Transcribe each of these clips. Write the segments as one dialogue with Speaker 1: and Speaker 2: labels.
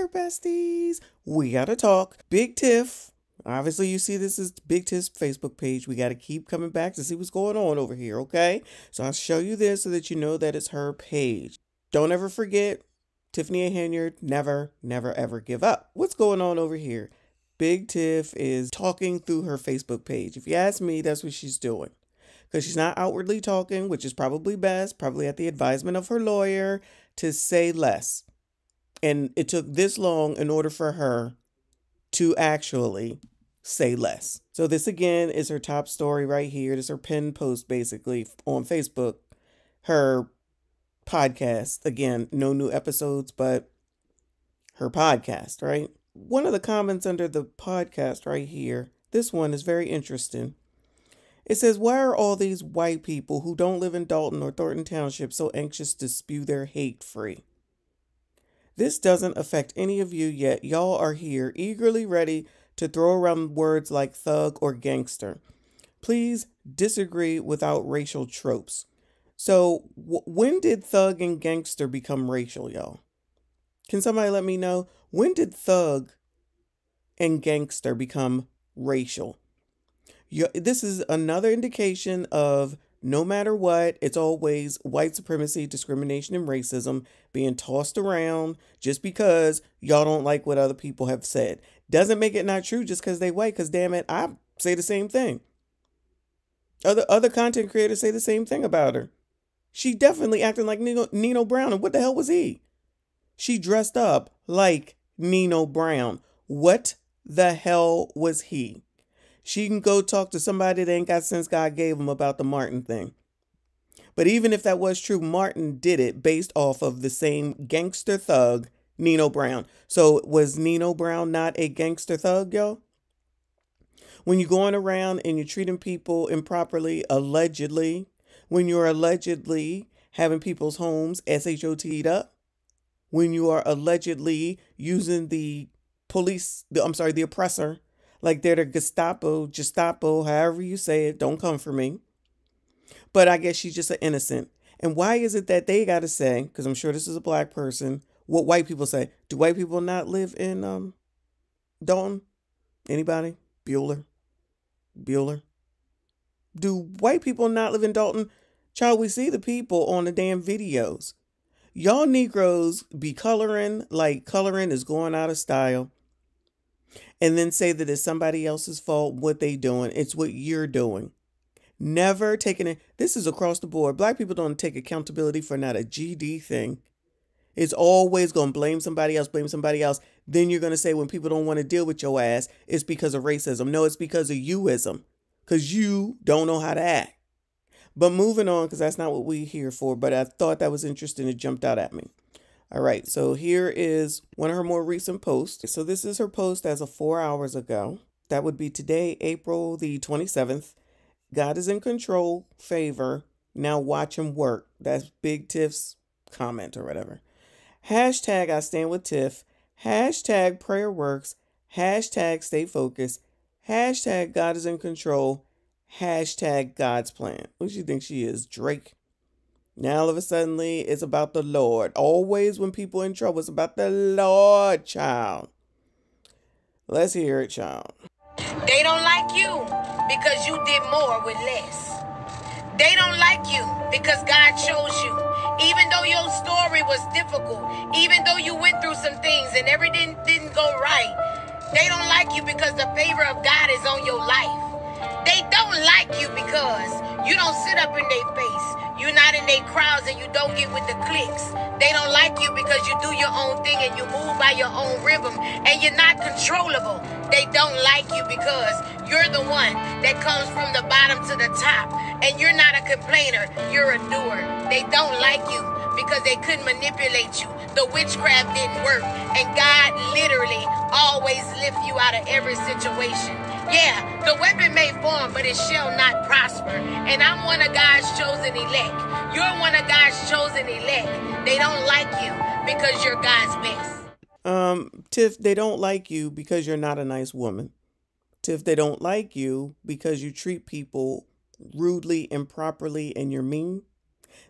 Speaker 1: there, besties. We gotta talk. Big Tiff. Obviously, you see this is Big Tiff's Facebook page. We got to keep coming back to see what's going on over here, okay? So I'll show you this so that you know that it's her page. Don't ever forget, Tiffany A. Henyard, never, ever give up. What's going on over here? Big Tiff is talking through her Facebook page. If you ask me, that's what she's doing. Because she's not outwardly talking, which is probably best, probably at the advisement of her lawyer, to say less. And it took this long in order for her to actually say less. So this again is her top story right here. This is her pinned post basically on Facebook. Her podcast, again, no new episodes, but her podcast, right? One of the comments under the podcast right here, this one is very interesting. It says, why are all these white people who don't live in Dalton or Thornton Township so anxious to spew their hate free? This doesn't affect any of you yet. Y'all are here eagerly ready to throw around words like thug or gangster. Please disagree without racial tropes. So when did thug and gangster become racial, y'all? Can somebody let me know? When did thug and gangster become racial? This is another indication of no matter what, it's always white supremacy, discrimination, and racism being tossed around just because y'all don't like what other people have said. Doesn't make it not true just because they white, because damn it, I say the same thing. Other content creators say the same thing about her. She definitely acting like Nino Brown, and what the hell was he? She dressed up like Nino Brown. What the hell was he? She can go talk to somebody that ain't got sense God gave him about the Martin thing. But even if that was true, Martin did it based off of the same gangster thug, Nino Brown. So was Nino Brown not a gangster thug, y'all? When you're going around and you're treating people improperly, allegedly, when you're allegedly having people's homes SHOT'd up, when you are allegedly using the police, the oppressor, like they're the Gestapo, however you say it, don't come for me. But I guess she's just an innocent. And why is it that they got to say, because I'm sure this is a black person, what white people say? Do white people not live in Dalton? Anybody? Bueller? Do white people not live in Dalton? Child, we see the people on the damn videos. Y'all Negroes be coloring like coloring is going out of style. And then say that it's somebody else's fault, what they doing. It's what you're doing. Never taking it. This is across the board. Black people don't take accountability for not a GD thing. It's always going to blame somebody else. Then you're going to say when people don't want to deal with your ass, it's because of racism. No, it's because of youism. Because you don't know how to act. But moving on, because that's not what we're here for. But I thought that was interesting. It jumped out at me. All right, so here is one of her more recent posts. So this is her post as of 4 hours ago. That would be today, April the 27th. God is in control, favor. Now watch him work. That's Big Tiff's comment or whatever. Hashtag I stand with Tiff. Hashtag prayer works. Hashtag stay focused. Hashtag God is in control. Hashtag God's plan. Who do you think she is, Drake? Now all of a sudden it's about the Lord. Always when people in trouble, it's about the Lord, child. Let's hear it, child.
Speaker 2: They don't like you because you did more with less. They don't like you because God chose you. Even though your story was difficult, even though you went through some things and everything didn't go right, they don't like you because the favor of God is on your life. They don't like you because you don't sit up in their face. You're not in their crowds and you don't get with the cliques. They don't like you because you do your own thing and you move by your own rhythm and you're not controllable. They don't like you because you're the one that comes from the bottom to the top and you're not a complainer. You're a doer. They don't like you because they couldn't manipulate you. The witchcraft didn't work and God literally always lifts you out of every situation. Yeah, the weapon may form, but it shall not prosper. And I'm one of God's chosen elect. You're one of God's chosen elect. They don't like you because you're God's best.
Speaker 1: Tiff, they don't like you because you're not a nice woman. Tiff, they don't like you because you treat people rudely, improperly, and you're mean.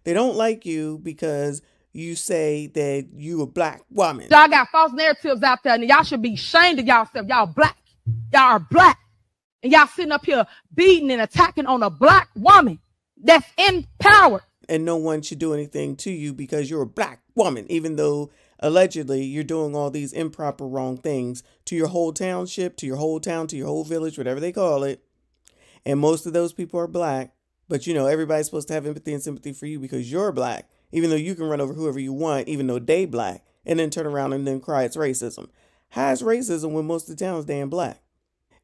Speaker 1: They don't like you because you say that you a black woman.
Speaker 3: Y'all got false narratives out there, and y'all should be ashamed of y'allself. Y'all black. Y'all are black. And y'all sitting up here beating and attacking on a black woman that's in power.
Speaker 1: And no one should do anything to you because you're a black woman, even though allegedly you're doing all these improper wrong things to your whole township, to your whole town, to your whole village, whatever they call it. And most of those people are black. But, you know, everybody's supposed to have empathy and sympathy for you because you're black, even though you can run over whoever you want, even though they black, and then turn around and then cry it's racism. How is racism when most of the town is damn black?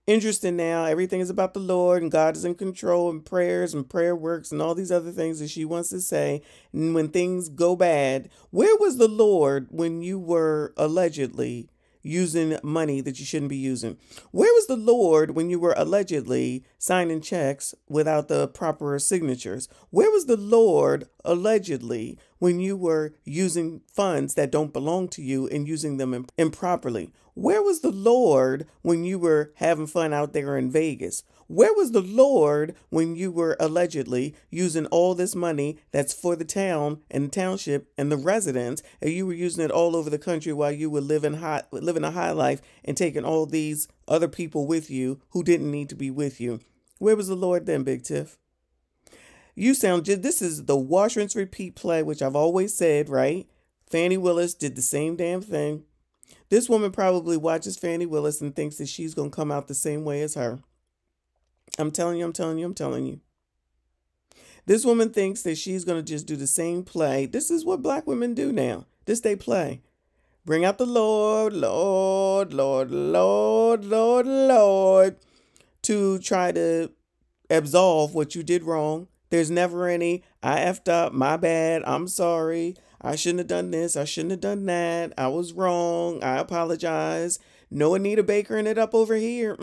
Speaker 1: Interesting now, everything is about the Lord and God is in control and prayers and prayer works and all these other things that she wants to say. And when things go bad, where was the Lord when you were allegedly using money that you shouldn't be using? Where was the Lord when you were allegedly signing checks without the proper signatures? Where was the Lord allegedly when you were using funds that don't belong to you and using them improperly? Where was the Lord when you were having fun out there in Vegas? Where was the Lord when you were allegedly using all this money that's for the town and the township and the residents, and you were using it all over the country while you were living a high life and taking all these other people with you who didn't need to be with you? Where was the Lord then, Big Tiff? You sound this is the wash, rinse, repeat play, which I've always said, right? Fannie Willis did the same damn thing. This woman probably watches Fannie Willis and thinks that she's going to come out the same way as her. I'm telling you. This woman thinks that she's going to just do the same play. This is what black women do now. This they play. Bring out the Lord, Lord, Lord, Lord, Lord, Lord, to try to absolve what you did wrong. There's never any, I effed up, my bad, I'm sorry, I shouldn't have done this, I shouldn't have done that, I was wrong, I apologize. No Anita Bakering it up over here.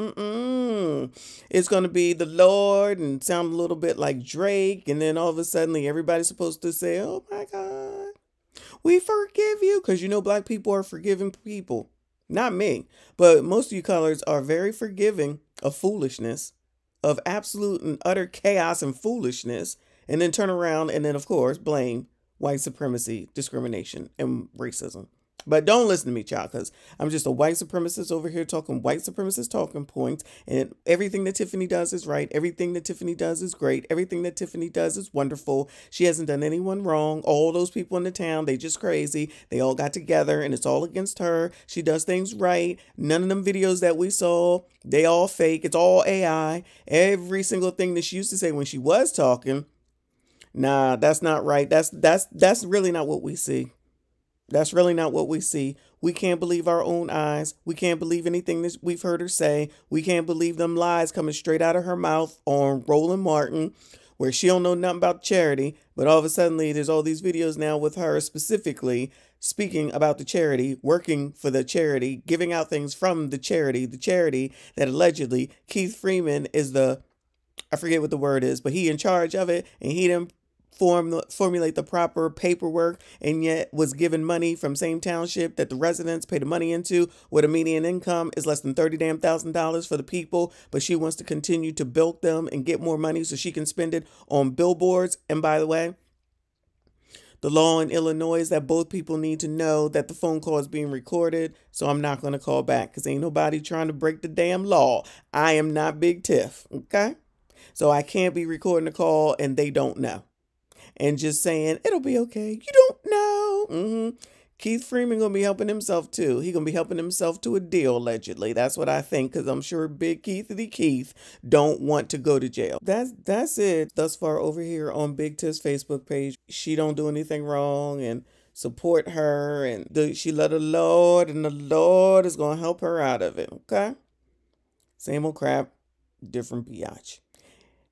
Speaker 1: It's going to be the Lord and sound a little bit like Drake. And then all of a sudden everybody's supposed to say, oh my God, we forgive you. Because you know black people are forgiving people. Not me. But most of you colors are very forgiving of foolishness, of absolute and utter chaos and foolishness. And then turn around and then, of course, blame white supremacy, discrimination, and racism. But don't listen to me, child, because I'm just a white supremacist over here talking white supremacist talking points. And everything that Tiffany does is right. Everything that Tiffany does is great. Everything that Tiffany does is wonderful. She hasn't done anyone wrong. All those people in the town, they just crazy. They all got together and it's all against her. She does things right. None of them videos that we saw, they all fake. It's all AI. Every single thing that she used to say when she was talking, nah, that's not right. That's really not what we see. That's really not what we see. We can't believe our own eyes. We can't believe anything that we've heard her say. We can't believe them lies coming straight out of her mouth on Roland Martin, where she don't know nothing about charity. But all of a sudden, there's all these videos now with her specifically speaking about the charity, working for the charity, giving out things from the charity that allegedly Keith Freeman is I forget what the word is, but he in charge of it, and he didn't formulate the proper paperwork, and yet was given money from same township that the residents pay the money into, where the median income is less than $30,000 for the people, but she wants to continue to bilk them and get more money so she can spend it on billboards. And by the way, the law in Illinois is that both people need to know that the phone call is being recorded, so I'm not going to call back because ain't nobody trying to break the damn law. I am not Big Tiff, okay? So I can't be recording the call and they don't know. And just saying, it'll be okay. You don't know. Keith Freeman going to be helping himself too. He going to be helping himself to a deal, allegedly. That's what I think, because I'm sure Big Keith don't want to go to jail. That's it thus far over here on Big Tiff's Facebook page. She don't do anything wrong, and support her, and she love the Lord, and the Lord is going to help her out of it, okay? Same old crap, different biatch.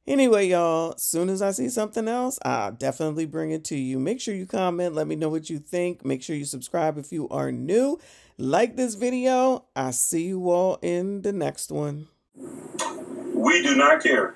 Speaker 1: Anyway, y'all, as soon as I see something else, I'll definitely bring it to you. Make sure you comment. Let me know what you think. Make sure you subscribe if you are new. Like this video. I'll see you all in the next one.
Speaker 4: We do not care.